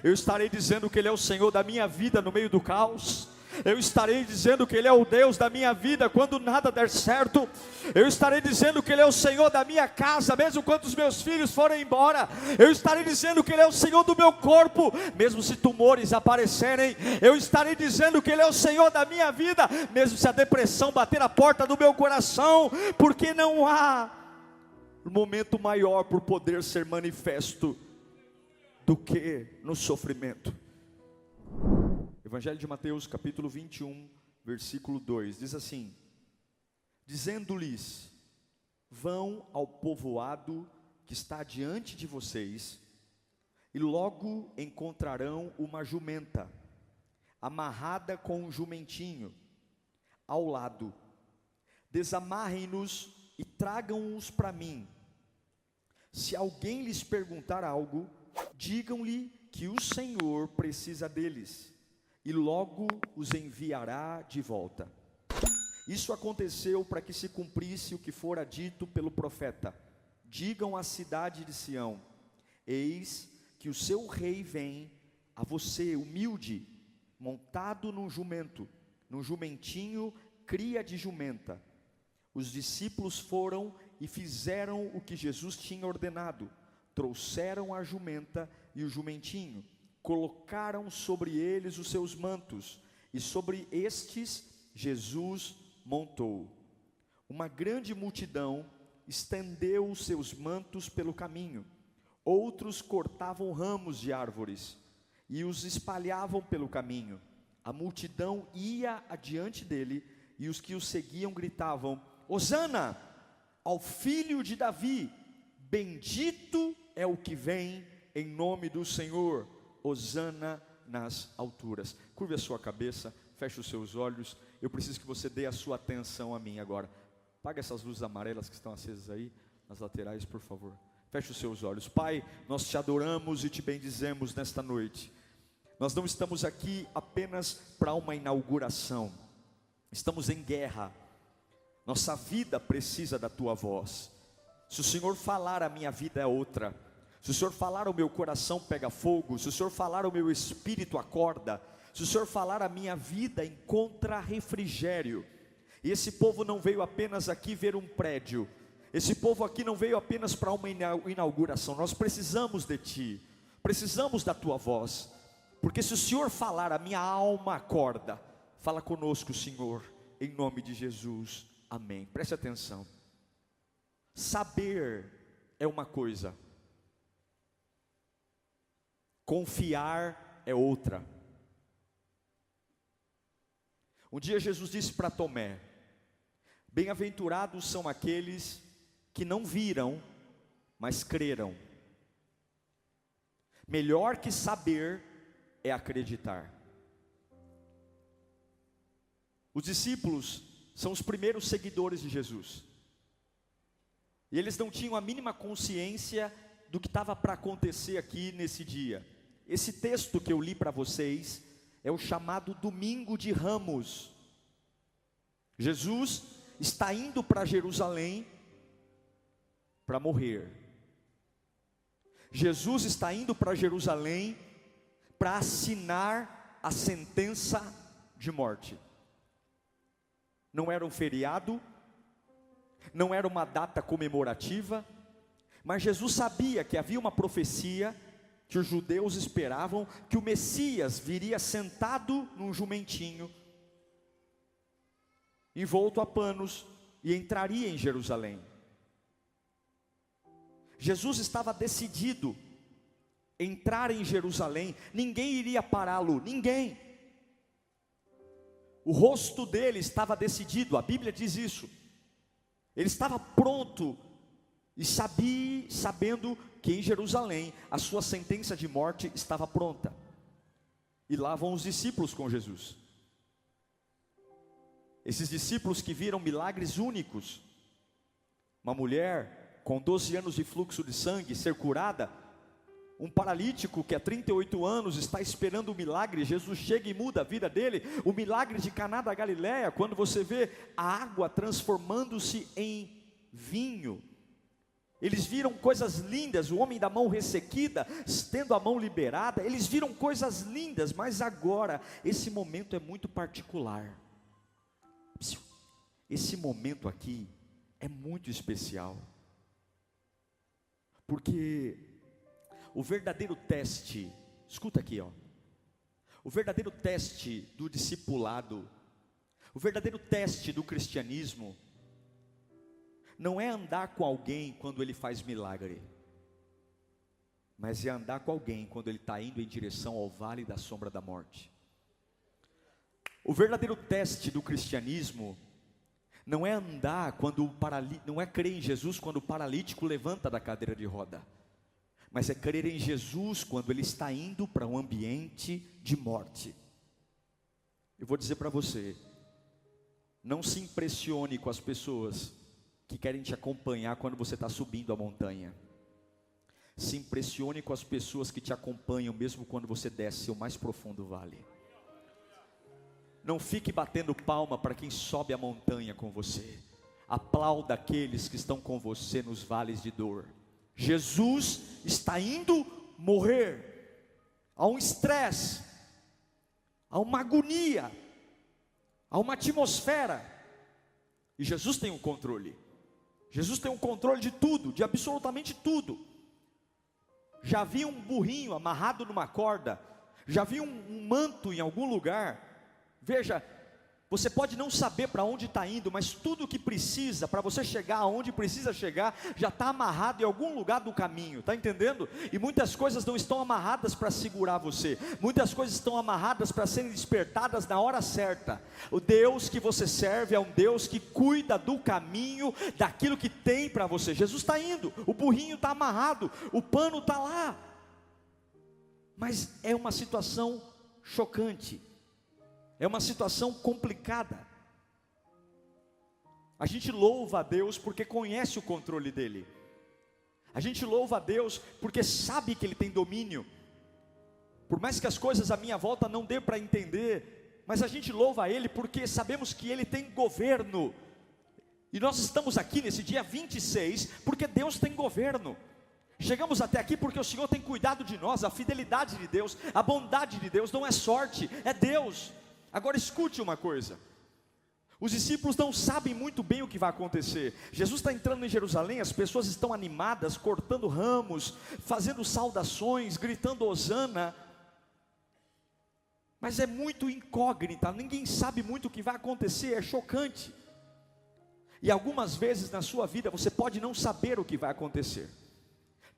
Eu estarei dizendo que Ele é o Senhor da minha vida no meio do caos. Eu estarei dizendo que Ele é o Deus da minha vida quando nada der certo. Eu estarei dizendo que Ele é o Senhor da minha casa, mesmo quando os meus filhos forem embora. Eu estarei dizendo que Ele é o Senhor do meu corpo, mesmo se tumores aparecerem. Eu estarei dizendo que Ele é o Senhor da minha vida, mesmo se a depressão bater a porta do meu coração, porque não há momento maior por poder ser manifesto do que no sofrimento. Evangelho de Mateus, capítulo 21, versículo 2, diz assim: dizendo-lhes: vão ao povoado que está diante de vocês, e logo encontrarão uma jumenta, amarrada com um jumentinho ao lado. Desamarrem-nos e tragam-os para mim. Se alguém lhes perguntar algo, digam-lhe que o Senhor precisa deles, e logo os enviará de volta. Isso aconteceu para que se cumprisse o que fora dito pelo profeta: digam à cidade de Sião: eis que o seu rei vem a você, humilde, montado num jumento, num jumentinho, cria de jumenta. Os discípulos foram e fizeram o que Jesus tinha ordenado. Trouxeram a jumenta e o jumentinho, colocaram sobre eles os seus mantos, e sobre estes Jesus montou. Uma grande multidão estendeu os seus mantos pelo caminho. Outros cortavam ramos de árvores e os espalhavam pelo caminho. A multidão ia adiante dele, e os que o seguiam gritavam: Hosana ao filho de Davi, bendito é o que vem em nome do Senhor, Hosana nas alturas. Curve a sua cabeça, feche os seus olhos. Eu preciso que você dê a sua atenção a mim agora. Apaga essas luzes amarelas que estão acesas aí nas laterais, por favor. Feche os seus olhos. Pai, nós te adoramos e te bendizemos nesta noite. Nós não estamos aqui apenas para uma inauguração. Estamos em guerra. Nossa vida precisa da tua voz. Se o Senhor falar, a minha vida é outra. Se o Senhor falar, o meu coração pega fogo. Se o Senhor falar, o meu espírito acorda. Se o Senhor falar, a minha vida encontra refrigério. E esse povo não veio apenas aqui ver um prédio. Esse povo aqui não veio apenas para uma inauguração. Nós precisamos de Ti. Precisamos da Tua voz. Porque se o Senhor falar, a minha alma acorda. Fala conosco, Senhor, em nome de Jesus. Amém. Preste atenção. Saber é uma coisa. Confiar é outra. Um dia Jesus disse para Tomé: bem-aventurados são aqueles que não viram, mas creram. Melhor que saber é acreditar. Os discípulos são os primeiros seguidores de Jesus. E eles não tinham a mínima consciência do que estava para acontecer aqui nesse dia. Esse texto que eu li para vocês é o chamado Domingo de Ramos. Jesus está indo para Jerusalém para morrer. Jesus está indo para Jerusalém para assinar a sentença de morte. Não era um feriado, não era uma data comemorativa, mas Jesus sabia que havia uma profecia que os judeus esperavam, que o Messias viria sentado num jumentinho, envolto a panos, e entraria em Jerusalém. Jesus estava decidido a entrar em Jerusalém. Ninguém iria pará-lo, ninguém. O rosto dele estava decidido, a Bíblia diz isso. Ele estava pronto e sabendo que em Jerusalém a sua sentença de morte estava pronta. E lá vão os discípulos com Jesus. Esses discípulos que viram milagres únicos. Uma mulher com 12 anos de fluxo de sangue ser curada. Um paralítico que há 38 anos está esperando um milagre. Jesus chega e muda a vida dele. O milagre de Caná da Galileia, quando você vê a água transformando-se em vinho. Eles viram coisas lindas, o homem da mão ressequida, tendo a mão liberada, eles viram coisas lindas, mas agora, esse momento é muito particular. Esse momento aqui é muito especial, porque o verdadeiro teste, escuta aqui, o verdadeiro teste do discipulado, o verdadeiro teste do cristianismo, não é andar com alguém quando ele faz milagre, mas é andar com alguém quando ele está indo em direção ao vale da sombra da morte. O verdadeiro teste do cristianismo não é andar quando não é crer em Jesus quando o paralítico levanta da cadeira de roda, mas é crer em Jesus quando ele está indo para um ambiente de morte. Eu vou dizer para você, não se impressione com as pessoas que querem te acompanhar quando você está subindo a montanha. Se impressione com as pessoas que te acompanham mesmo quando você desce o mais profundo vale. Não fique batendo palma para quem sobe a montanha com você. Aplauda aqueles que estão com você nos vales de dor. Jesus está indo morrer. Há um estresse, há uma agonia, há uma atmosfera. E Jesus tem o controle. Jesus tem o controle de tudo, de absolutamente tudo. Já vi um burrinho amarrado numa corda, já vi um manto em algum lugar. Veja, você pode não saber para onde está indo, mas tudo o que precisa para você chegar aonde precisa chegar, já está amarrado em algum lugar do caminho, está entendendo? E muitas coisas não estão amarradas para segurar você, muitas coisas estão amarradas para serem despertadas na hora certa. O Deus que você serve é um Deus que cuida do caminho, daquilo que tem para você. Jesus está indo, o burrinho está amarrado, o pano está lá, mas é uma situação chocante. É uma situação complicada. A gente louva a Deus porque conhece o controle dele. A gente louva a Deus porque sabe que ele tem domínio. Por mais que as coisas à minha volta não dê para entender, mas a gente louva a ele porque sabemos que ele tem governo. E nós estamos aqui nesse dia 26 porque Deus tem governo. Chegamos até aqui porque o Senhor tem cuidado de nós. A fidelidade de Deus, a bondade de Deus não é sorte, é Deus. Agora escute uma coisa, os discípulos não sabem muito bem o que vai acontecer. Jesus está entrando em Jerusalém, as pessoas estão animadas, cortando ramos, fazendo saudações, gritando hosana, mas é muito incógnita, ninguém sabe muito o que vai acontecer, é chocante. E algumas vezes na sua vida você pode não saber o que vai acontecer.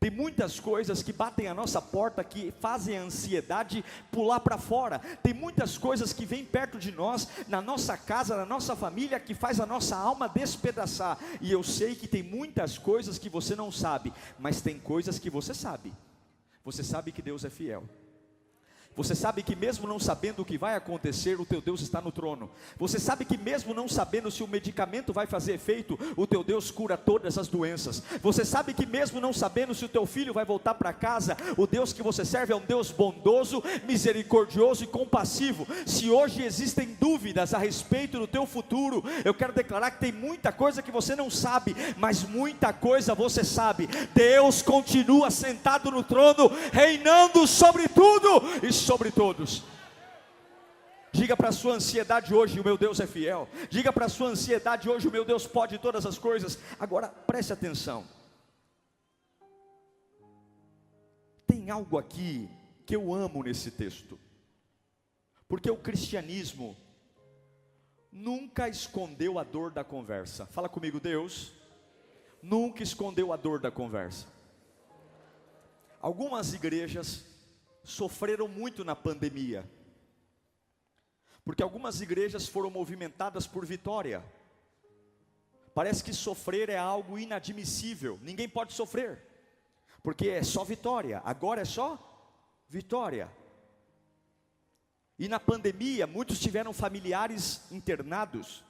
Tem muitas coisas que batem a nossa porta, que fazem a ansiedade pular para fora. Tem muitas coisas que vêm perto de nós, na nossa casa, na nossa família, que faz a nossa alma despedaçar. E eu sei que tem muitas coisas que você não sabe, mas tem coisas que você sabe. Você sabe que Deus é fiel. Você sabe que mesmo não sabendo o que vai acontecer, o teu Deus está no trono. Você sabe que mesmo não sabendo se o medicamento vai fazer efeito, o teu Deus cura todas as doenças. Você sabe que mesmo não sabendo se o teu filho vai voltar para casa, o Deus que você serve é um Deus bondoso, misericordioso e compassivo. Se hoje existem dúvidas a respeito do teu futuro, eu quero declarar que tem muita coisa que você não sabe, mas muita coisa você sabe. Deus continua sentado no trono, reinando sobre tudo e sobre todos. Diga para a sua ansiedade hoje: o meu Deus é fiel. Diga para a sua ansiedade hoje: o meu Deus pode todas as coisas. Agora preste atenção, tem algo aqui que eu amo nesse texto, porque o cristianismo nunca escondeu a dor da conversa. Fala comigo: Deus nunca escondeu a dor da conversa. Algumas igrejas sofreram muito na pandemia, porque algumas igrejas foram movimentadas por vitória. Parece que sofrer é algo inadmissível, ninguém pode sofrer, porque é só vitória, agora é só vitória. E na pandemia, muitos tiveram familiares internados.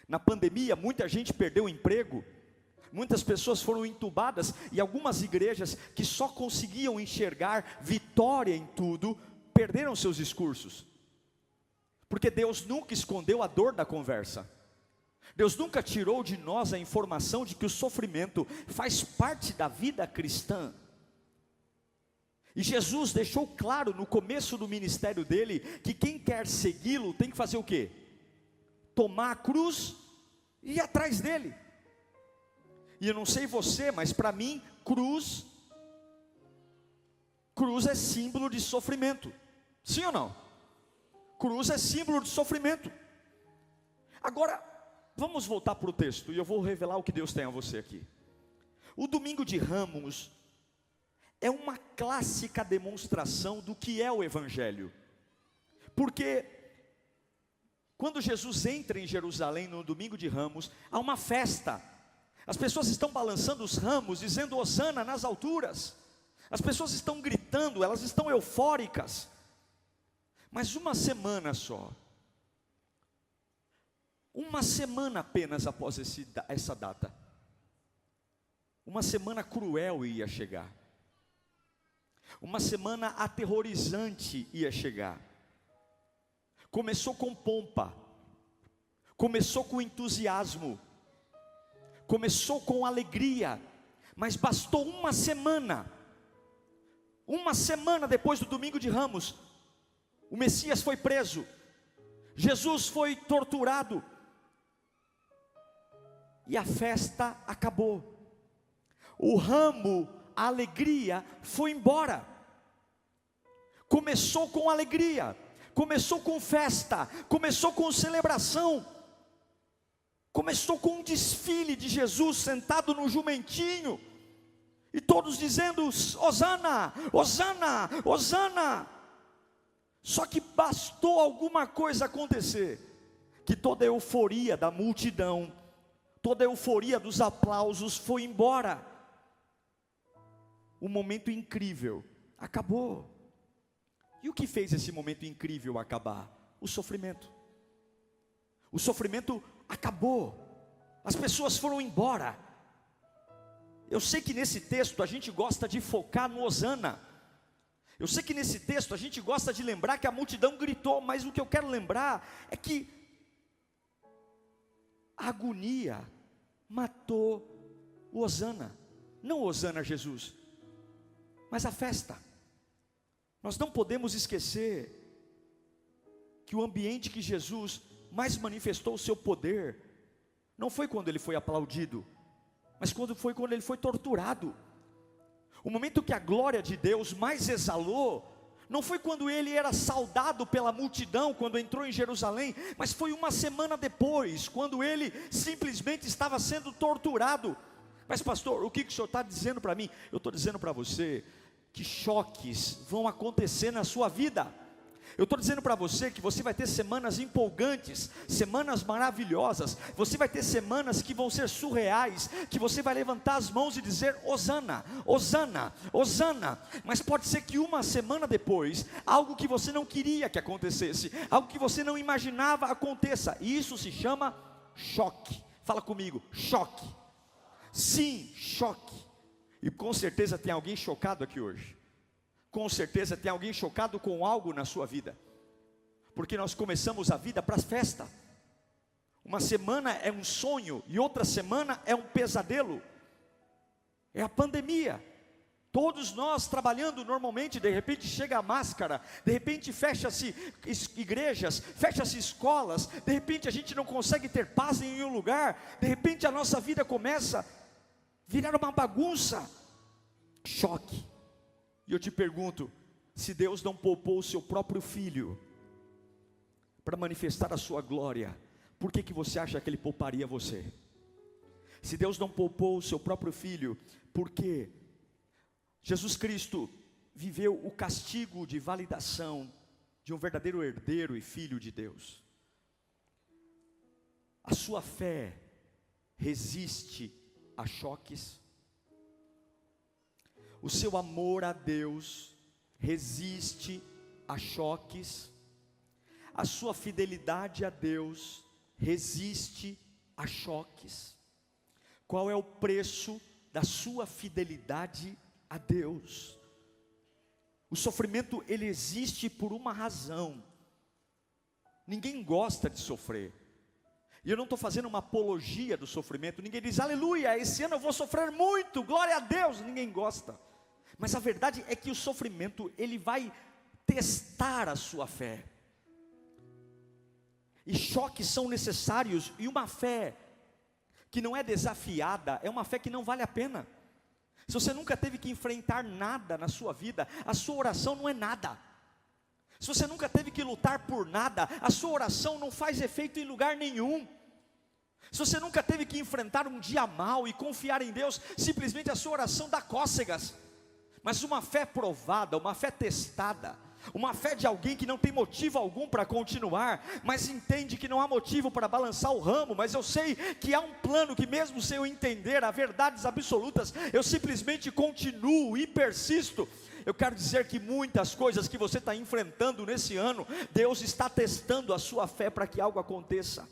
Na pandemia, muita gente perdeu o emprego. Muitas pessoas foram entubadas, e algumas igrejas que só conseguiam enxergar vitória em tudo, perderam seus discursos. Porque Deus nunca escondeu a dor da conversa. Deus nunca tirou de nós a informação de que o sofrimento faz parte da vida cristã. E Jesus deixou claro no começo do ministério dele, que quem quer segui-lo tem que fazer o quê? Tomar a cruz e ir atrás dele. E eu não sei você, mas para mim, cruz é símbolo de sofrimento. Sim ou não? Cruz é símbolo de sofrimento. Agora, vamos voltar para o texto, e eu vou revelar o que Deus tem a você aqui. O domingo de Ramos é uma clássica demonstração do que é o Evangelho. Porque quando Jesus entra em Jerusalém no domingo de Ramos, há uma festa. As pessoas estão balançando os ramos, dizendo hosana nas alturas. As pessoas estão gritando, elas estão eufóricas. Mas uma semana só, uma semana apenas após essa data, uma semana cruel ia chegar. Uma semana aterrorizante ia chegar. Começou com pompa, começou com entusiasmo, começou com alegria, mas bastou uma semana depois do domingo de Ramos, o Messias foi preso, Jesus foi torturado, e a festa acabou. O ramo, a alegria foi embora. Começou com alegria, começou com festa, começou com celebração, começou com um desfile de Jesus sentado no jumentinho, e todos dizendo: hosana, hosana, hosana. Só que bastou alguma coisa acontecer, que toda a euforia da multidão, toda a euforia dos aplausos foi embora. O momento incrível acabou. E o que fez esse momento incrível acabar? O sofrimento. O sofrimento acabou. As pessoas foram embora. Eu sei que nesse texto a gente gosta de focar no hosana. Eu sei que nesse texto a gente gosta de lembrar que a multidão gritou, mas o que eu quero lembrar é que a agonia matou o hosana. Não o hosana a Jesus, mas a festa. Nós não podemos esquecer que o ambiente que Jesus mais manifestou o seu poder não foi quando ele foi aplaudido, mas quando ele foi torturado. O momento que a glória de Deus mais exalou não foi quando ele era saudado pela multidão, quando entrou em Jerusalém, mas foi uma semana depois, quando ele simplesmente estava sendo torturado. Mas pastor, o que o senhor está dizendo para mim? Eu estou dizendo para você que choques vão acontecer na sua vida. Eu estou dizendo para você que você vai ter semanas empolgantes, semanas maravilhosas, você vai ter semanas que vão ser surreais, que você vai levantar as mãos e dizer hosana, hosana, hosana. Mas pode ser que uma semana depois, algo que você não queria que acontecesse, algo que você não imaginava aconteça, e isso se chama choque. Fala comigo, choque. Sim, choque. E com certeza tem alguém chocado aqui hoje. Com certeza tem alguém chocado com algo na sua vida. Porque nós começamos a vida para a festa. Uma semana é um sonho e outra semana é um pesadelo. É a pandemia. Todos nós trabalhando normalmente, de repente chega a máscara, de repente fecha-se igrejas, fecha-se escolas, de repente a gente não consegue ter paz em nenhum lugar, de repente a nossa vida começa a virar uma bagunça. Choque. E eu te pergunto, se Deus não poupou o seu próprio filho para manifestar a sua glória, por que você acha que ele pouparia você? Se Deus não poupou o seu próprio filho, por que Jesus Cristo viveu o castigo de validação de um verdadeiro herdeiro e filho de Deus? A sua fé resiste a choques? O seu amor a Deus resiste a choques? A sua fidelidade a Deus resiste a choques? Qual é o preço da sua fidelidade a Deus? O sofrimento, ele existe por uma razão. Ninguém gosta de sofrer. E eu não estou fazendo uma apologia do sofrimento. Ninguém diz, aleluia, esse ano eu vou sofrer muito, glória a Deus. Ninguém gosta. Mas a verdade é que o sofrimento, ele vai testar a sua fé. E choques são necessários. E uma fé que não é desafiada, é uma fé que não vale a pena. Se você nunca teve que enfrentar nada na sua vida, a sua oração não é nada. Se você nunca teve que lutar por nada, a sua oração não faz efeito em lugar nenhum. Se você nunca teve que enfrentar um dia mau e confiar em Deus, simplesmente a sua oração dá cócegas. Mas uma fé provada, uma fé testada, uma fé de alguém que não tem motivo algum para continuar, mas entende que não há motivo para balançar o ramo, mas eu sei que há um plano que mesmo sem eu entender as verdades absolutas, eu simplesmente continuo e persisto. Eu quero dizer que muitas coisas que você está enfrentando nesse ano, Deus está testando a sua fé para que algo aconteça.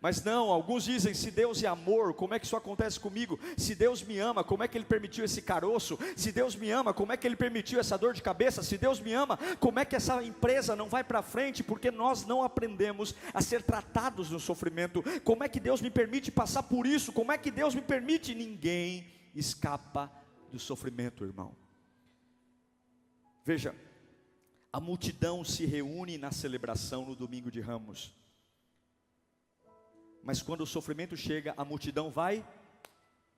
Mas não, alguns dizem, se Deus é amor, como é que isso acontece comigo? Se Deus me ama, como é que Ele permitiu esse caroço? Se Deus me ama, como é que Ele permitiu essa dor de cabeça? Se Deus me ama, como é que essa empresa não vai para frente? Porque nós não aprendemos a ser tratados no sofrimento. Como é que Deus me permite passar por isso? Como é que Deus me permite? Ninguém escapa do sofrimento, irmão. Veja, a multidão se reúne na celebração no domingo de Ramos. Mas quando o sofrimento chega, a multidão vai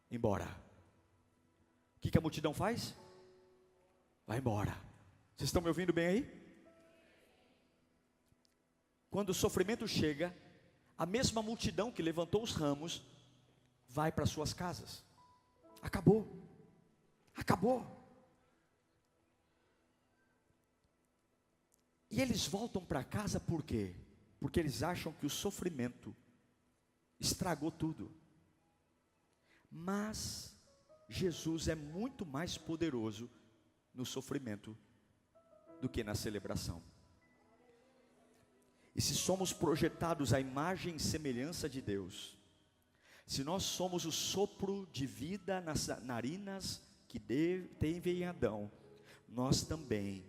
embora. O que a multidão faz? Vai embora. Vocês estão me ouvindo bem aí? Quando o sofrimento chega, a mesma multidão que levantou os ramos, vai para suas casas. Acabou. Acabou. E eles voltam para casa por quê? Porque eles acham que o sofrimento estragou tudo. Mas Jesus é muito mais poderoso no sofrimento do que na celebração. E se somos projetados à imagem e semelhança de Deus, se nós somos o sopro de vida nas narinas que teve em Adão, nós também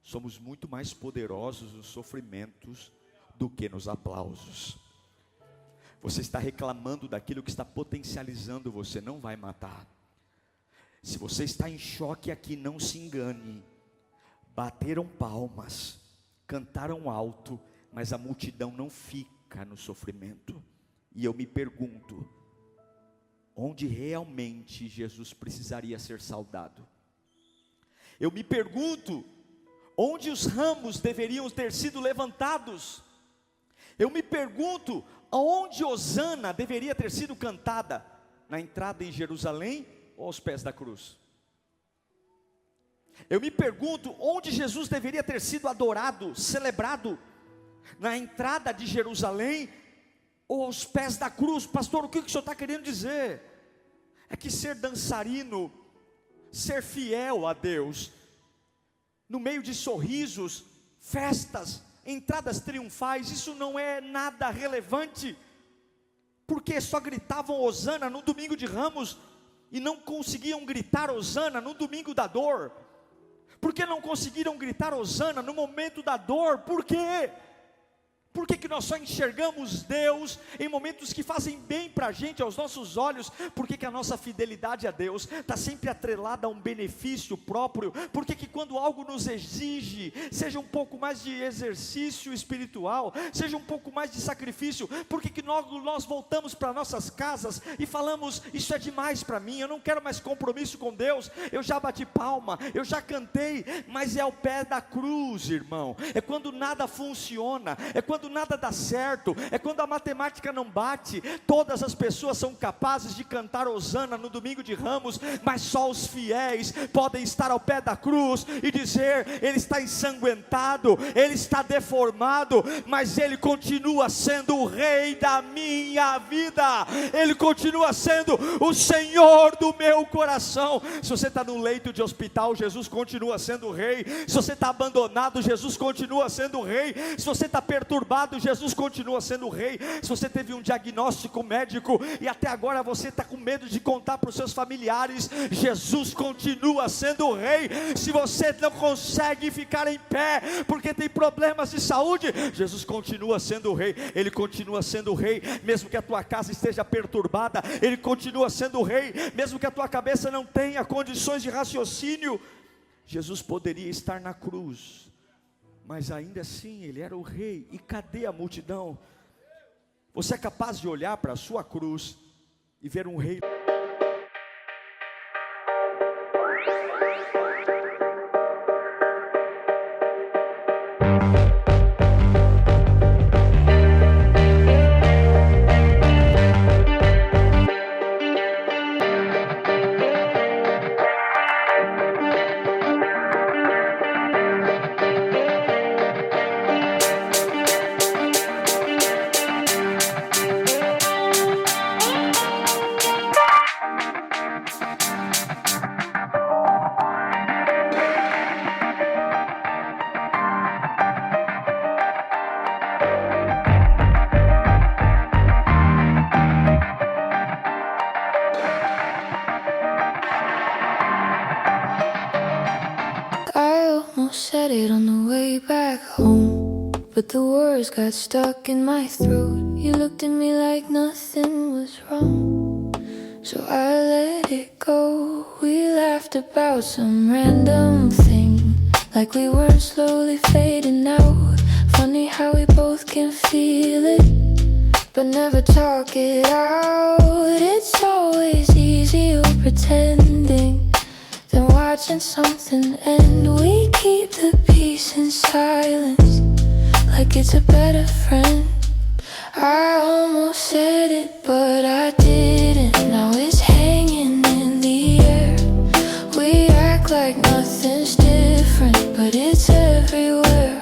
somos muito mais poderosos nos sofrimentos do que nos aplausos. Você está reclamando daquilo que está potencializando você, não vai matar. Se você está em choque aqui, não se engane. Bateram palmas, cantaram alto, mas a multidão não fica no sofrimento. E eu me pergunto, onde realmente Jesus precisaria ser saudado? Eu me pergunto, onde os ramos deveriam ter sido levantados? Eu me pergunto, aonde Hosana deveria ter sido cantada? Na entrada em Jerusalém ou aos pés da cruz? Eu me pergunto, onde Jesus deveria ter sido adorado, celebrado? Na entrada de Jerusalém ou aos pés da cruz? Pastor, o que o senhor está querendo dizer? É que ser dançarino, ser fiel a Deus, no meio de sorrisos, festas, entradas triunfais, isso não é nada relevante, porque só gritavam Hosana no domingo de Ramos, e não conseguiam gritar Hosana no domingo da dor. Porque não conseguiram gritar Hosana no momento da dor? Por quê? Por que nós só enxergamos Deus em momentos que fazem bem para a gente, aos nossos olhos? Por que a nossa fidelidade a Deus está sempre atrelada a um benefício próprio? Por que quando algo nos exige, seja um pouco mais de exercício espiritual, seja um pouco mais de sacrifício, por que nós voltamos para nossas casas e falamos, isso é demais para mim, eu não quero mais compromisso com Deus, eu já bati palma, eu já cantei, mas é ao pé da cruz, irmão, é quando nada funciona, é quando nada dá certo, é quando a matemática não bate. Todas as pessoas são capazes de cantar Hosana no domingo de Ramos, mas só os fiéis podem estar ao pé da cruz e dizer, ele está ensanguentado, ele está deformado, mas ele continua sendo o rei da minha vida, ele continua sendo o Senhor do meu coração. Se você está no leito de hospital, Jesus continua sendo o rei. Se você está abandonado, Jesus continua sendo o rei. Se você está perturbado, perturbado, Jesus continua sendo o rei. Se você teve um diagnóstico médico e até agora você está com medo de contar para os seus familiares, Jesus continua sendo o rei. Se você não consegue ficar em pé porque tem problemas de saúde, Jesus continua sendo o rei. Ele continua sendo o rei, mesmo que a tua casa esteja perturbada. Ele continua sendo o rei, mesmo que a tua cabeça não tenha condições de raciocínio. Jesus poderia estar na cruz, mas ainda assim Ele era o rei. E cadê a multidão? Você é capaz de olhar para a sua cruz e ver um rei? Said it on the way back home, but the words got stuck in my throat. You looked at me like nothing was wrong, so I let it go. We laughed about some random thing, like we weren't slowly fading out. Funny how we both can feel it, but never talk it out. It's always easier pretending than watching something end. We keep the peace in silence, like it's a better friend. I almost said it, but I didn't. Now it's hanging in the air. We act like nothing's different, but it's everywhere.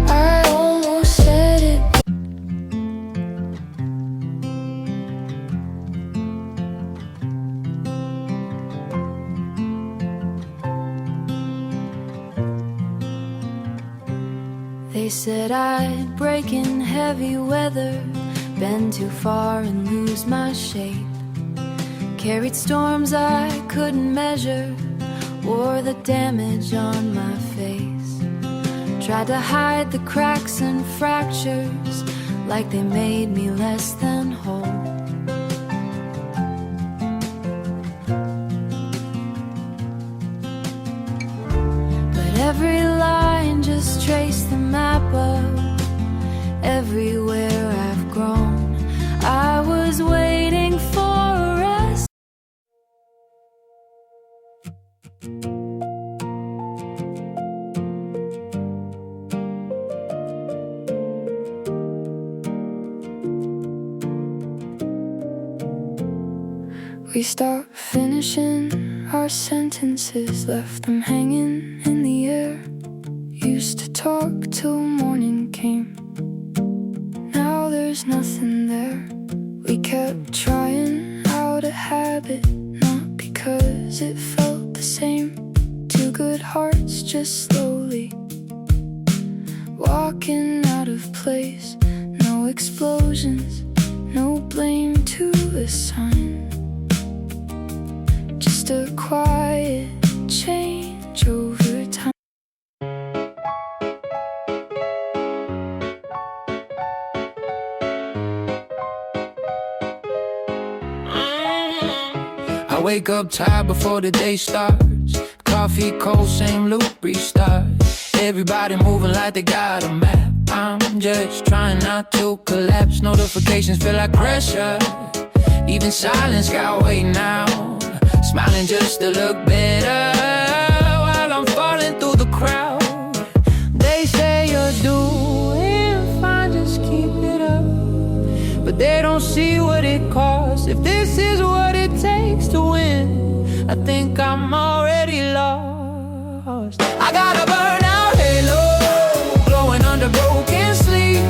I almost said it. They said I'd break in heavy weather, bend too far and lose my shape. Carried storms I couldn't measure, wore the damage on my face. Tried to hide the cracks and fractures, like they made me less than whole. But every line just traced the map of everywhere I've grown. I was waiting for a rest. We stopped finishing our sentences, left them hanging in the air. Used to talk till morning came, now there's nothing there. We kept trying out a habit, not because it felt the same. Two good hearts just slowly walking out of place. No explosions, no blame to assign, just a quiet change over time. I wake up tired before the day starts. Coffee cold, same loop, restart. Everybody moving like they got a map. I'm just trying not to collapse. Notifications feel like pressure. Even silence got weight now. Smiling just to look better while I'm falling through the crowd. They say you're doing fine, just keep it up. But they don't see what it costs. If this is what it takes to win, I think I'm already lost. I got a burnout halo, glowing under broken sleep.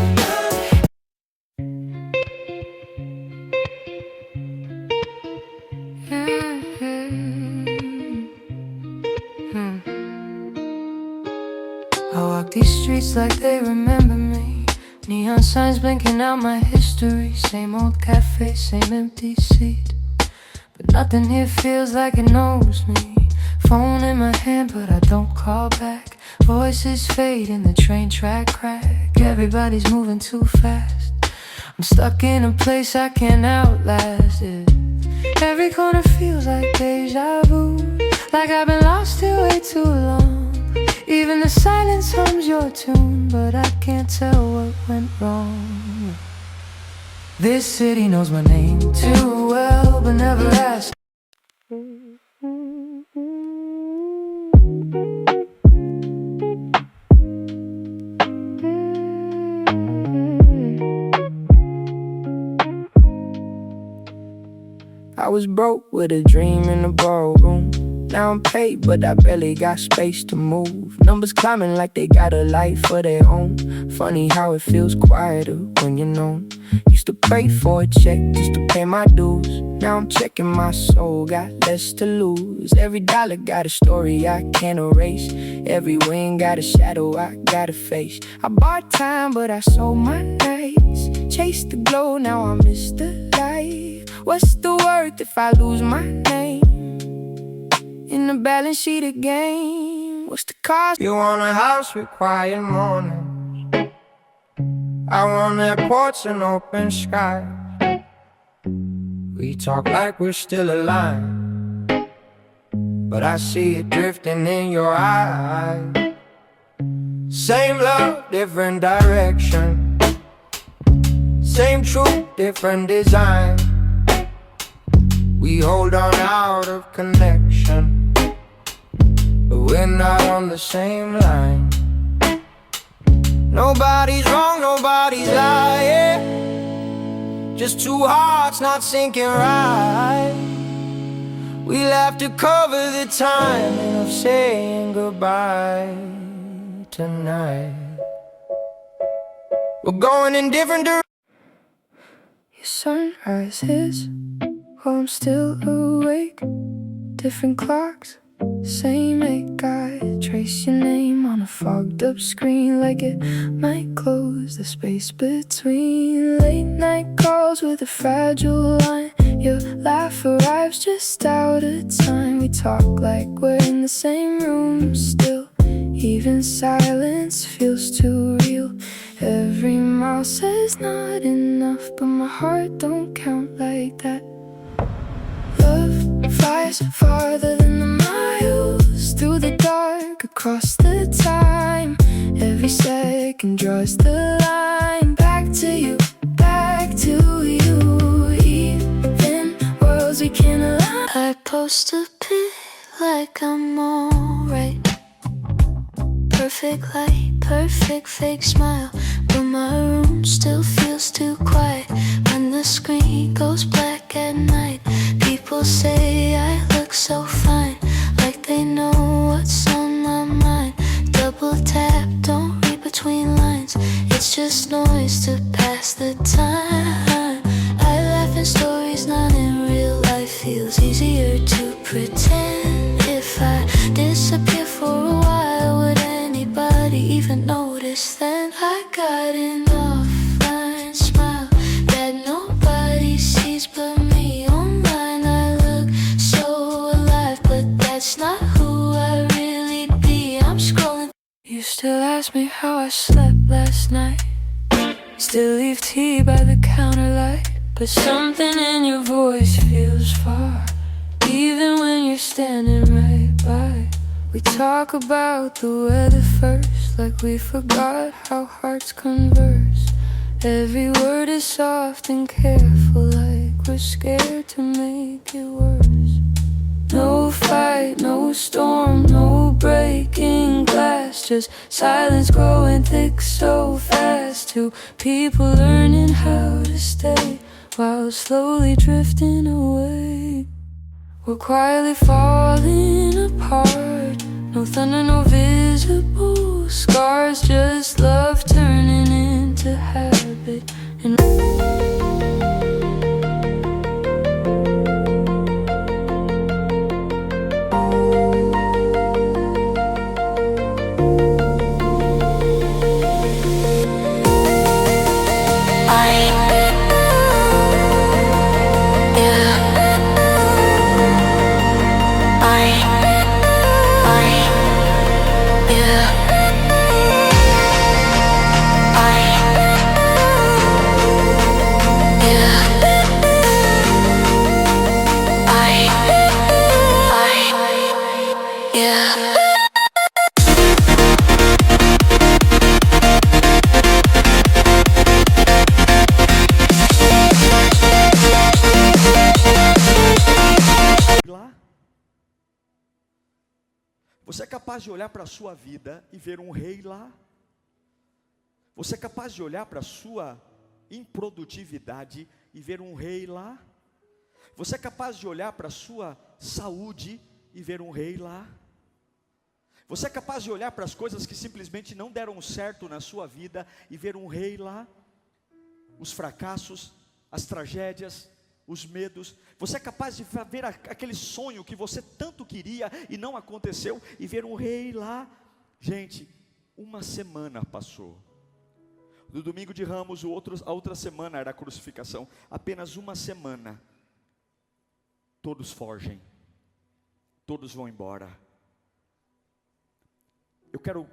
I walk these streets like they remember me. Neon signs blinking out my history. Same old cafe, same empty seat. But nothing here feels like it knows me. Phone in my hand, but I don't call back. Voices fade in the train track crack. Everybody's moving too fast. I'm stuck in a place I can't outlast it. Every corner feels like deja vu, like I've been lost here way too long. Even the silence hums your tune, but I can't tell what went wrong. This city knows my name too well, but never asked. I was broke with a dream in the ballroom. Now I'm paid, but I barely got space to move. Numbers climbing like they got a life of their own. Funny how it feels quieter when you're known. Used to pray for a check just to pay my dues. Now I'm checking my soul, got less to lose. Every dollar got a story I can't erase. Every win got a shadow I gotta face. I bought time, but I sold my nights. Chased the glow, now I miss the light. What's the worth if I lose my name in the balance sheet again? What's the cost? You want a house with quiet mornings. I want airports and open skies. We talk like we're still alive, but I see it drifting in your eyes. Same love, different direction. Same truth, different design. We hold on out of connection, but we're not on the same line. Nobody's wrong, nobody's lying. Just two hearts not syncing right. We'll have to cover the timing of saying goodbye tonight. We're going in different directions. Your sunrise hits while I'm still awake. Different clocks, same ache. I trace your name on a fogged up screen, like it might close the space between. Late night calls with a fragile line. Your laugh arrives just out of time. We talk like we're in the same room still. Even silence feels too real. Every mile says not enough, but my heart don't count like that. Love flies farther than the miles, through the dark, across the time. Every second draws the line. Back to you, back to you. Even worlds we can't align. I post a pic like I'm alright. Perfect light, perfect fake smile, but my room still feels too quiet. When the screen goes black at night, people say I look so fine, like they know what's on my mind. Double tap, don't read between lines. It's just noise to pass the time. I laugh in stories, not in real life. Feels easier to pretend. If I disappear for a while, would anybody even notice then? I got an offline smile that nobody sees but me. Online I look so alive, but that's not who I really be. I'm scrolling. You still ask me how I slept last night. Still leave tea by the counter light, but something in your voice feels far, even when you're standing right by. We talk about the weather first, like we forgot how hearts converse. Every word is soft and careful, like we're scared to make it worse. No fight, no storm, no breaking glass, just silence growing thick so fast. Two people learning how to stay while slowly drifting away. We're quietly falling apart. No thunder, no visible scars, just love turning into habit. And Você é capaz de olhar para a sua vida e ver um rei lá? Você é capaz de olhar para a sua improdutividade e ver um rei lá? Você é capaz de olhar para a sua saúde e ver um rei lá? Você é capaz de olhar para as coisas que simplesmente não deram certo na sua vida e ver um rei lá? Os fracassos, as tragédias, os medos. Você é capaz de ver aquele sonho que você tanto queria e não aconteceu e ver um rei lá? Gente, uma semana passou. No domingo de Ramos, a outra semana era a crucificação. Apenas uma semana. Todos fogem. Todos vão embora. Eu quero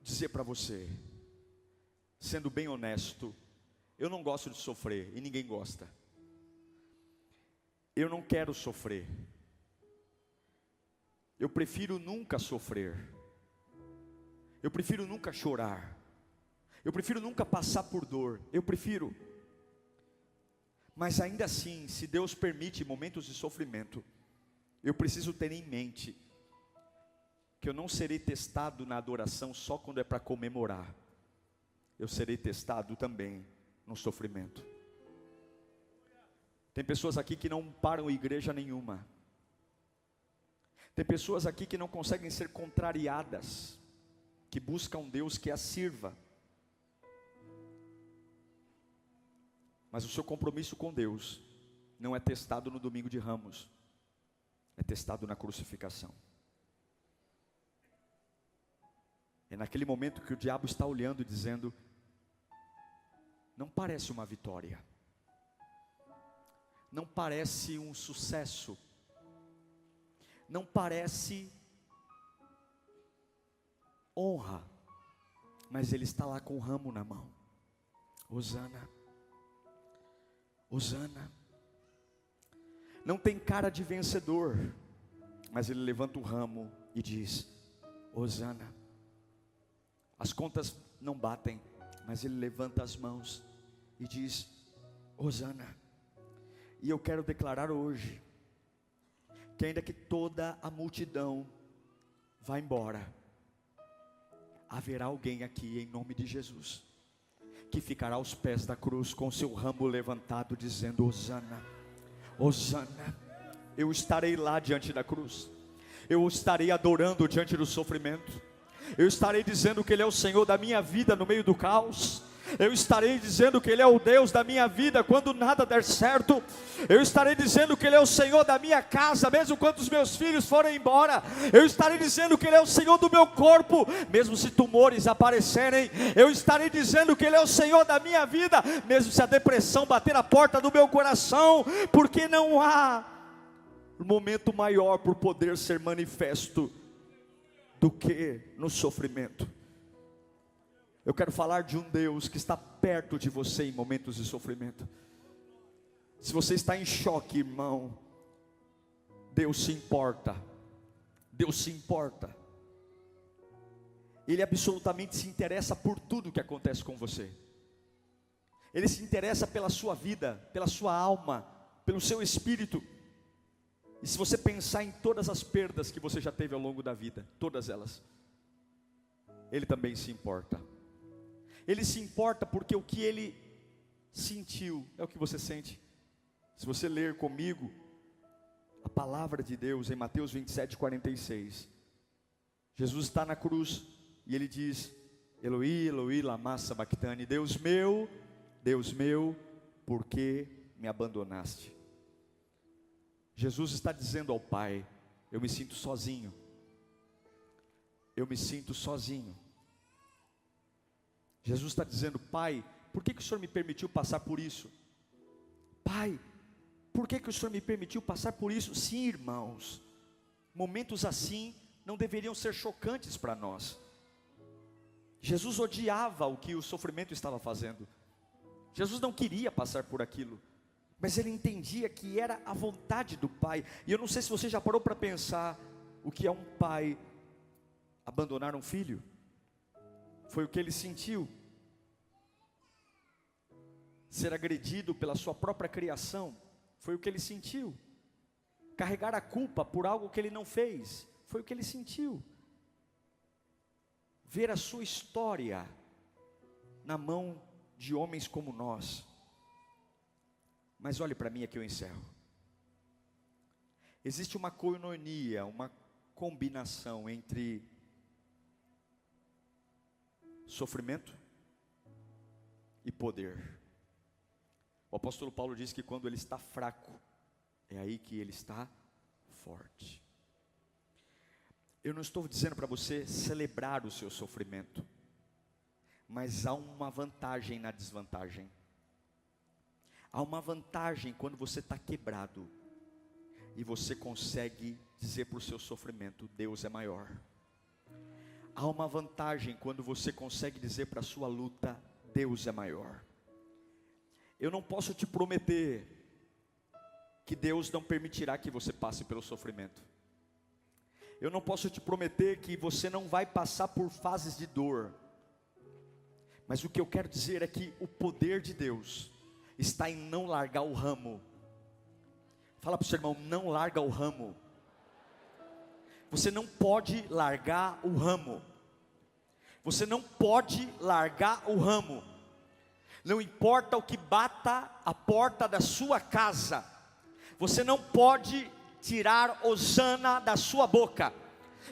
dizer para você, sendo bem honesto, eu não gosto de sofrer e ninguém gosta. Eu não quero sofrer. Eu prefiro nunca sofrer. Eu prefiro nunca chorar. Eu prefiro nunca passar por dor. Eu prefiro. Mas ainda assim, se Deus permite momentos de sofrimento, eu preciso ter em mente que eu não serei testado na adoração só quando é para comemorar. Eu serei testado também no sofrimento. Tem pessoas aqui que não param igreja nenhuma. Tem pessoas aqui que não conseguem ser contrariadas, que buscam um Deus que as sirva. Mas o seu compromisso com Deus não é testado no domingo de Ramos, é testado na crucificação. É naquele momento que o diabo está olhando e dizendo: não parece uma vitória, não parece um sucesso, não parece honra, mas ele está lá com o ramo na mão. Hosana, Hosana. Não tem cara de vencedor, mas ele levanta o ramo e diz: Hosana. As contas não batem, mas ele levanta as mãos e diz: Hosana. E eu quero declarar hoje, que ainda que toda a multidão vá embora, haverá alguém aqui em nome de Jesus, que ficará aos pés da cruz com o seu ramo levantado, dizendo: Hosana, Hosana. Eu estarei lá diante da cruz, eu estarei adorando diante do sofrimento, eu estarei dizendo que Ele é o Senhor da minha vida no meio do caos. Eu estarei dizendo que Ele é o Deus da minha vida quando nada der certo. Eu estarei dizendo que Ele é o Senhor da minha casa, mesmo quando os meus filhos forem embora. Eu estarei dizendo que Ele é o Senhor do meu corpo, mesmo se tumores aparecerem. Eu estarei dizendo que Ele é o Senhor da minha vida, mesmo se a depressão bater a porta do meu coração, porque não há momento maior por poder ser manifesto do que no sofrimento. Eu quero falar de um Deus que está perto de você em momentos de sofrimento. Se você está em choque, irmão, Deus se importa. Deus se importa. Ele absolutamente se interessa por tudo que acontece com você. Ele se interessa pela sua vida, pela sua alma, pelo seu espírito. E se você pensar em todas as perdas que você já teve ao longo da vida, todas elas, Ele também se importa. Ele se importa porque o que Ele sentiu é o que você sente. Se você ler comigo a palavra de Deus em Mateus 27:46, Jesus está na cruz e Ele diz: Eloi, Eloi, lama sabachthani, Deus meu, por que me abandonaste? Jesus está dizendo ao Pai: eu me sinto sozinho. Eu me sinto sozinho. Jesus está dizendo: Pai, por que o Senhor me permitiu passar por isso? Pai, por que o Senhor me permitiu passar por isso? Sim, irmãos, momentos assim não deveriam ser chocantes para nós. Jesus odiava o que o sofrimento estava fazendo. Jesus não queria passar por aquilo, mas Ele entendia que era a vontade do Pai. E eu não sei se você já parou para pensar o que é um pai abandonar um filho. Foi o que ele sentiu. Ser agredido pela sua própria criação, foi o que ele sentiu. Carregar a culpa por algo que ele não fez, foi o que ele sentiu. ver a sua história na mão de homens como nós. Mas olhe para mim, aqui eu encerro. Existe uma koinonia, uma combinação entre sofrimento e poder. O apóstolo Paulo diz que quando ele está fraco, é aí que ele está forte. Eu não estou dizendo para você celebrar o seu sofrimento, mas há uma vantagem na desvantagem. Há uma vantagem quando você está quebrado e você consegue dizer para o seu sofrimento: Deus é maior. Há uma vantagem quando você consegue dizer para a sua luta: Deus é maior. Eu não posso te prometer que Deus não permitirá que você passe pelo sofrimento. Eu não posso te prometer que você não vai passar por fases de dor. Mas o que eu quero dizer é que o poder de Deus está em não largar o ramo. Fala para o seu irmão: não larga o ramo. Você não pode largar o ramo. Você não pode largar o ramo. Não importa o que bata a porta da sua casa, você não pode tirar hosana da sua boca.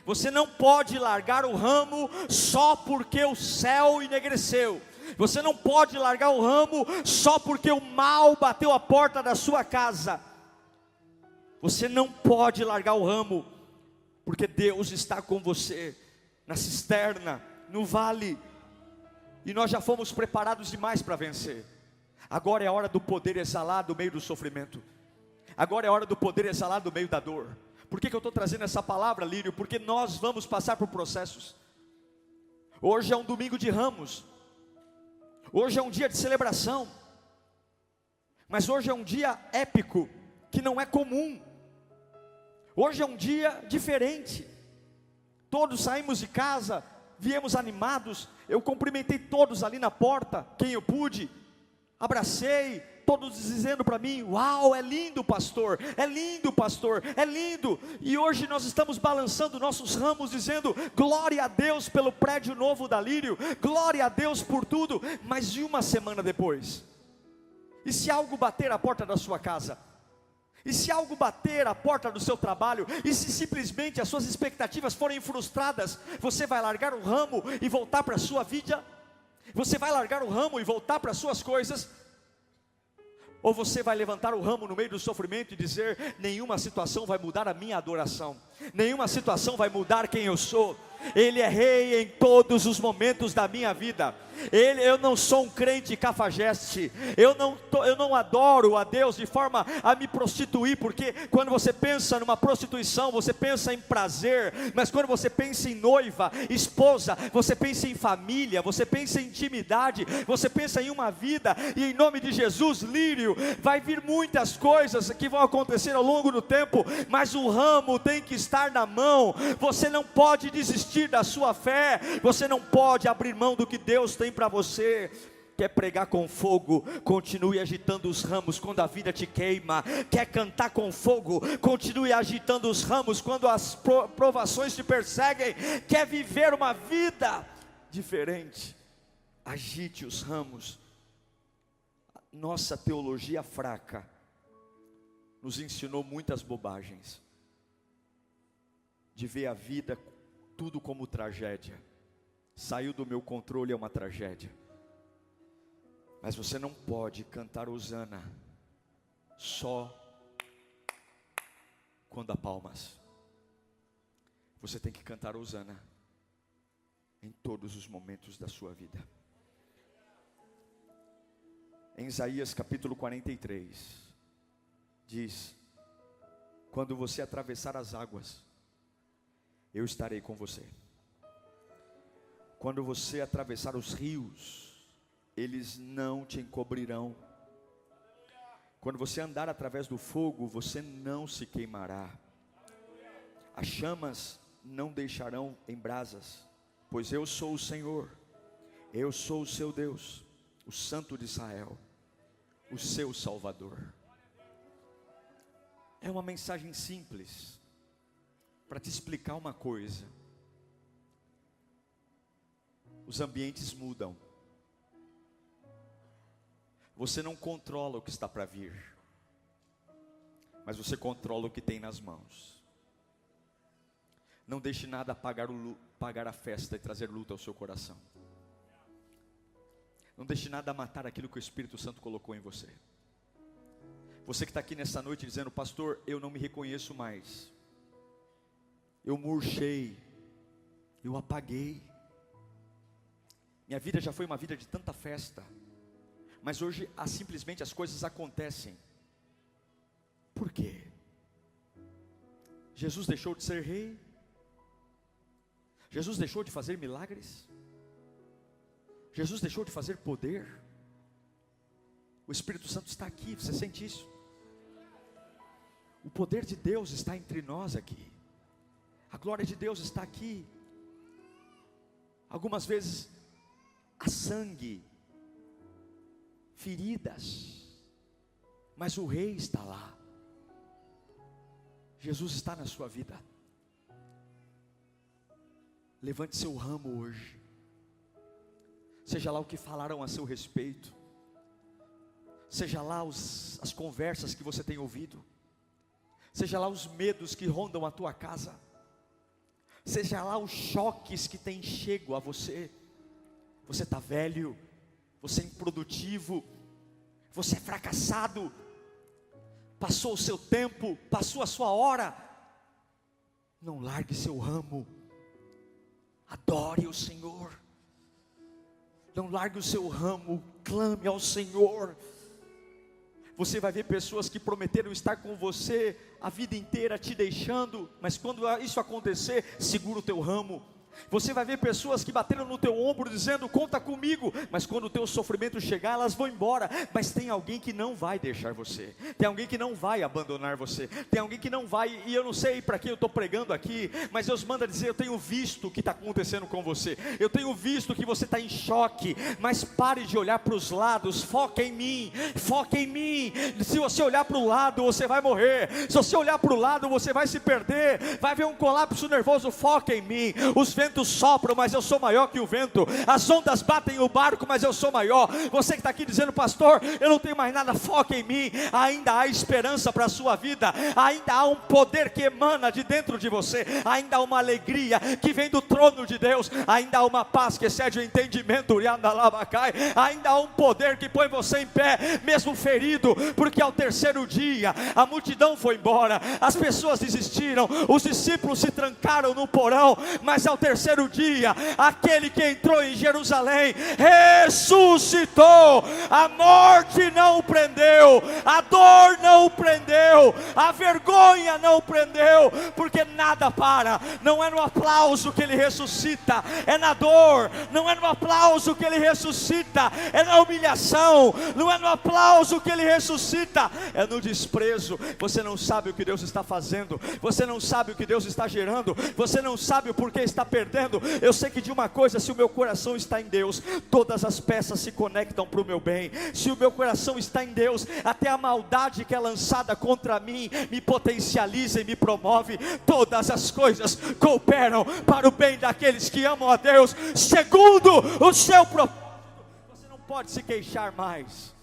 Você não pode largar o ramo só porque o céu enegreceu. Você não pode largar o ramo só porque o mal bateu a porta da sua casa. Você não pode largar o ramo, porque Deus está com você, na cisterna, no vale, e nós já fomos preparados demais para vencer. Agora é a hora do poder exalar do meio do sofrimento. Agora é a hora do poder exalar do meio da dor. Por que eu estou trazendo essa palavra, Lírio? Porque nós vamos passar por processos. Hoje é um domingo de ramos. Hoje é um dia de celebração. Mas hoje é um dia épico, que não é comum. Hoje é um dia diferente. Todos saímos de casa, viemos animados. Eu cumprimentei todos ali na porta, quem eu pude. Abracei, todos dizendo para mim: uau, é lindo pastor, é lindo pastor, é lindo. E hoje nós estamos balançando nossos ramos, dizendo: glória a Deus pelo prédio novo da Lírio, glória a Deus por tudo. Mas de uma semana depois, e se algo bater a porta da sua casa? E se algo bater a porta do seu trabalho? E se simplesmente as suas expectativas forem frustradas? Você vai largar o ramo e voltar para a sua vida? Você vai largar o ramo e voltar para as suas coisas? Ou você vai levantar o ramo no meio do sofrimento e dizer: nenhuma situação vai mudar a minha adoração, nenhuma situação vai mudar quem eu sou. Ele é rei em todos os momentos da minha vida. Eu não sou um crente cafajeste. Eu não adoro a Deus de forma a me prostituir, porque quando você pensa numa prostituição, você pensa em prazer. Mas quando você pensa em noiva, esposa, você pensa em família, você pensa em intimidade, você pensa em uma vida. E em nome de Jesus, Lírio, vai vir muitas coisas que vão acontecer ao longo do tempo, mas o ramo tem que estar na mão. Você não pode desistir da sua fé. Você não pode abrir mão do que Deus tem para você. Quer pregar com fogo? Continue agitando os ramos quando a vida te queima. Quer cantar com fogo? Continue agitando os ramos quando as provações te perseguem. Quer viver uma vida diferente? Agite os ramos. Nossa teologia fraca nos ensinou muitas bobagens, de ver a vida tudo como tragédia. Saiu do meu controle, é uma tragédia. Mas você não pode cantar hosana só quando há palmas. Você tem que cantar hosana em todos os momentos da sua vida. Em Isaías capítulo 43 diz: quando você atravessar as águas, eu estarei com você. Quando você atravessar os rios, eles não te encobrirão. Quando você andar através do fogo, você não se queimará. As chamas não deixarão em brasas, pois eu sou o Senhor. Eu sou o seu Deus, o Santo de Israel, o seu Salvador. É uma mensagem simples para te explicar uma coisa. os ambientes mudam. Você não controla o que está para vir, mas você controla o que tem nas mãos. Não deixe nada apagar a festa e trazer luta ao seu coração. Não deixe nada matar aquilo que o Espírito Santo colocou em você. Você que está aqui nessa noite dizendo: pastor, eu não me reconheço mais, eu murchei, eu apaguei, minha vida já foi uma vida de tanta festa, mas hoje simplesmente as coisas acontecem. Por quê? Jesus deixou de ser rei? Jesus deixou de fazer milagres? Jesus deixou de fazer poder? O Espírito Santo está aqui, você sente isso? O poder de Deus está entre nós aqui. A glória de Deus está aqui. Algumas vezes há sangue, feridas, mas o Rei está lá. Jesus está na sua vida. Levante seu ramo hoje. Seja lá o que falaram a seu respeito, seja lá as conversas que você tem ouvido, seja lá os medos que rondam a tua casa, seja lá os choques que têm chego a você. Você está velho, você é improdutivo, você é fracassado, passou o seu tempo, passou a sua hora. Não largue seu ramo, adore o Senhor. Não largue o seu ramo, clame ao Senhor. Você vai ver pessoas que prometeram estar com você a vida inteira te deixando, mas quando isso acontecer, segura o teu ramo. Você vai ver pessoas que bateram no teu ombro dizendo: conta comigo, mas quando o teu sofrimento chegar, elas vão embora. Mas tem alguém que não vai deixar você, tem alguém que não vai abandonar você, tem alguém que não vai. E eu não sei para quem eu estou pregando aqui, mas Deus manda dizer: eu tenho visto o que está acontecendo com você, eu tenho visto que você está em choque, mas pare de olhar para os lados, foca em mim, foca em mim. Se você olhar para o lado, você vai morrer. Se você olhar para o lado, você vai se perder, vai haver um colapso nervoso. Foca em mim. Os ventos sopram, mas eu sou maior que o vento. As ondas batem o barco, mas eu sou maior. Você que está aqui dizendo: pastor, eu não tenho mais nada, foca em mim. Ainda há esperança para a sua vida. Ainda há um poder que emana de dentro de você. Ainda há uma alegria que vem do trono de Deus. Ainda há uma paz que excede o entendimento. Ainda há um poder que põe você em pé, mesmo ferido, porque ao terceiro dia a multidão foi embora, as pessoas desistiram, os discípulos se trancaram no porão, mas ao terceiro dia, aquele que entrou em Jerusalém ressuscitou. A morte não o prendeu, a dor não o prendeu, a vergonha não o prendeu, porque nada para. Não é no aplauso que ele ressuscita, é na dor. Não é no aplauso que ele ressuscita, é na humilhação. Não é no aplauso que ele ressuscita, é no desprezo. Você não sabe o que Deus está fazendo, você não sabe o que Deus está gerando, você não sabe o porquê está perdendo. Eu sei que de uma coisa: se o meu coração está em Deus, todas as peças se conectam para o meu bem. Se o meu coração está em Deus, até a maldade que é lançada contra mim me potencializa e me promove. Todas as coisas cooperam para o bem daqueles que amam a Deus, segundo o seu propósito. Você não pode se queixar mais.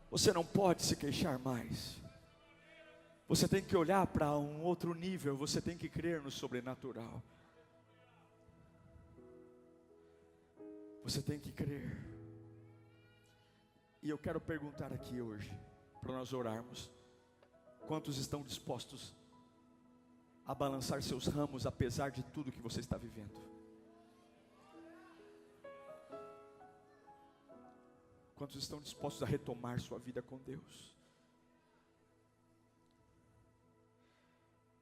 Você não pode se queixar mais. Você tem que olhar para um outro nível. Você tem que crer no sobrenatural. Você tem que crer. E eu quero perguntar aqui hoje, para nós orarmos: quantos estão dispostos a balançar seus ramos apesar de tudo que você está vivendo? Quantos estão dispostos a retomar sua vida com Deus?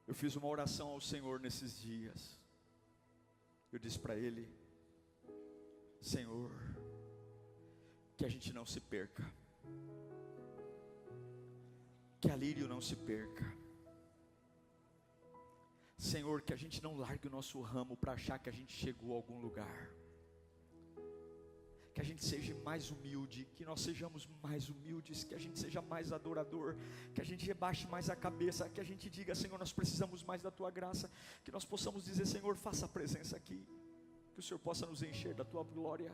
Eu fiz uma oração ao Senhor nesses dias. Eu disse para Ele: Senhor, que a gente não se perca, que a Lírio não se perca. Senhor, que a gente não largue o nosso ramo para achar que a gente chegou a algum lugar. Que a gente seja mais humilde, que nós sejamos mais humildes, que a gente seja mais adorador, que a gente rebaixe mais a cabeça, que a gente diga: Senhor, nós precisamos mais da Tua graça, que nós possamos dizer: Senhor, faça a presença aqui. que o Senhor possa nos encher da tua glória.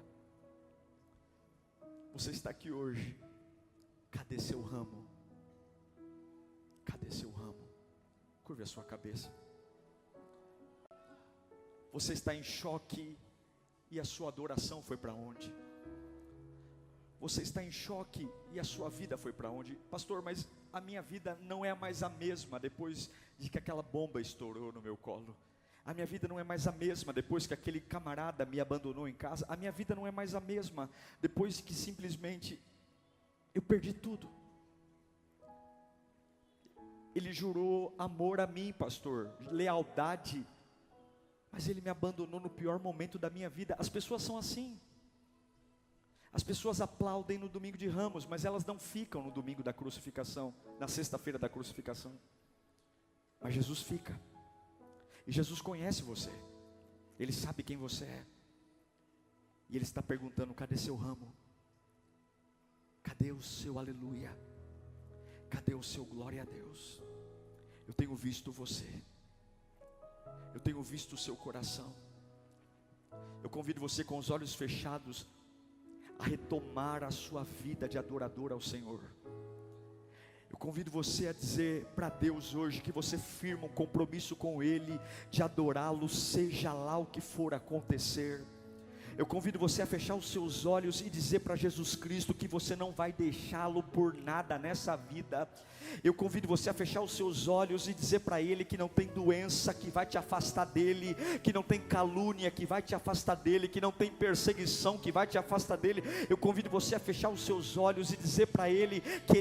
Você está aqui hoje, cadê seu ramo? Cadê seu ramo? Curve a sua cabeça. Você está em choque e a sua adoração foi para onde? Você está em choque e a sua vida foi para onde? Pastor, mas a minha vida não é mais a mesma depois de que aquela bomba estourou no meu colo. A minha vida não é mais a mesma depois que aquele camarada me abandonou em casa. A minha vida não é mais a mesma depois que simplesmente eu perdi tudo. Ele jurou amor a mim, pastor, lealdade, mas ele me abandonou no pior momento da minha vida. As pessoas são assim. As pessoas aplaudem no domingo de Ramos, mas elas não ficam no domingo da crucificação, na sexta-feira da crucificação. Mas Jesus fica. E Jesus conhece você. Ele sabe quem você é. E Ele está perguntando: cadê seu ramo? Cadê o seu aleluia? Cadê o seu glória a Deus? Eu tenho visto você. Eu tenho visto o seu coração. Eu convido você com os olhos fechados a retomar a sua vida de adorador ao Senhor. Eu convido você a dizer para Deus hoje que você firma um compromisso com Ele de adorá-lo, seja lá o que for acontecer. Eu convido você a fechar os seus olhos e dizer para Jesus Cristo que você não vai deixá-lo por nada nessa vida. Eu convido você a fechar os seus olhos e dizer para Ele que não tem doença que vai te afastar dEle, que não tem calúnia que vai te afastar dEle, que não tem perseguição que vai te afastar dEle. Eu convido você a fechar os seus olhos e dizer para Ele que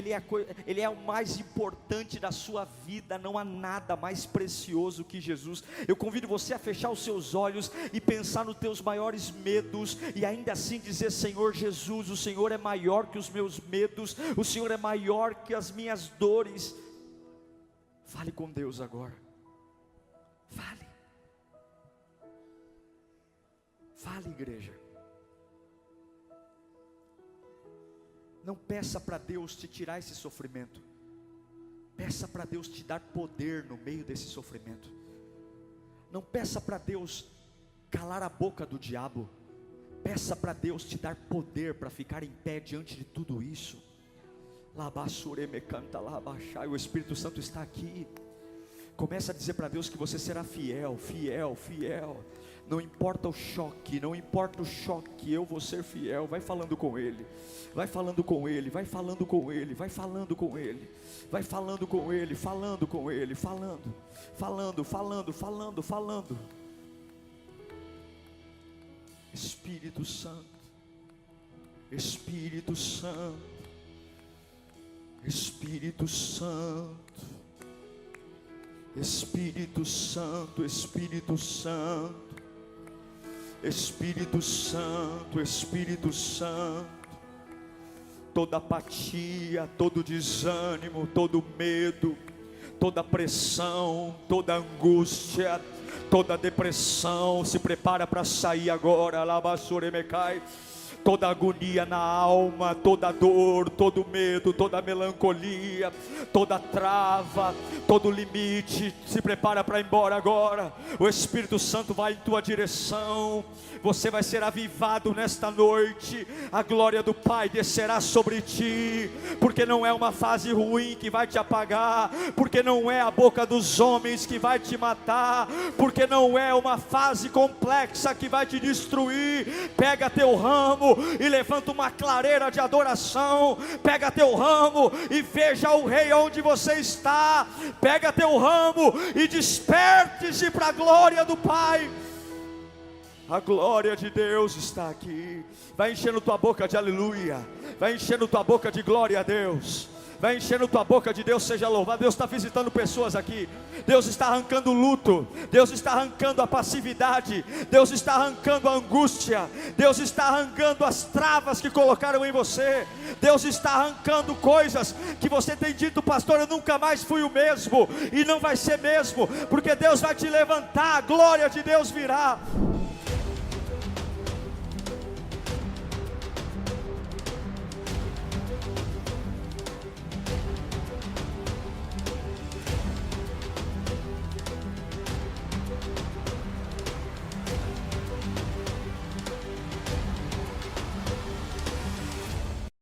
Ele é o mais importante da sua vida. Não há nada mais precioso que Jesus. Eu convido você a fechar os seus olhos e pensar nos teus maiores medos, e ainda assim dizer: Senhor Jesus, o Senhor é maior que os meus medos, o Senhor é maior que as minhas dores. Fale com Deus agora. Fale. Fale, igreja. Não peça para Deus te tirar esse sofrimento. Peça para Deus te dar poder no meio desse sofrimento. Não peça para Deus calar a boca do diabo. Peça para Deus te dar poder para ficar em pé diante de tudo isso. O Espírito Santo está aqui. Começa a dizer para Deus que você será fiel, fiel, fiel. Não importa o choque, não importa o choque, eu vou ser fiel. Vai falando com Ele, vai falando com Ele, vai falando com Ele, vai falando com Ele, vai falando com Ele, falando com Ele, falando, falando, falando, falando, falando. Espírito Santo, Espírito Santo, Espírito Santo, Espírito Santo, Espírito Santo, Espírito Santo, Espírito Santo. Toda apatia, todo desânimo, todo medo, toda pressão, toda angústia, toda depressão, se prepara para sair agora. Labassuremecai. Toda agonia na alma, toda dor, todo medo, toda melancolia, toda trava, todo limite, se prepara para ir embora agora. O Espírito Santo vai em tua direção. Você vai ser avivado nesta noite. A glória do Pai descerá sobre ti, porque não é uma fase ruim que vai te apagar, porque não é a boca dos homens que vai te matar, porque não é uma fase complexa que vai te destruir. Pega teu ramo e levanta uma clareira de adoração. Pega teu ramo e veja o Rei onde você está. Pega teu ramo e desperte-se para a glória do Pai. A glória de Deus está aqui. Vai enchendo tua boca de aleluia. Vai enchendo tua boca de glória a Deus. Vai enchendo tua boca de Deus seja louvado. Deus está visitando pessoas aqui. Deus está arrancando o luto. Deus está arrancando a passividade. Deus está arrancando a angústia. Deus está arrancando as travas que colocaram em você. Deus está arrancando coisas que você tem dito: pastor, eu nunca mais fui o mesmo. E não vai ser mesmo, porque Deus vai te levantar. A glória de Deus virá.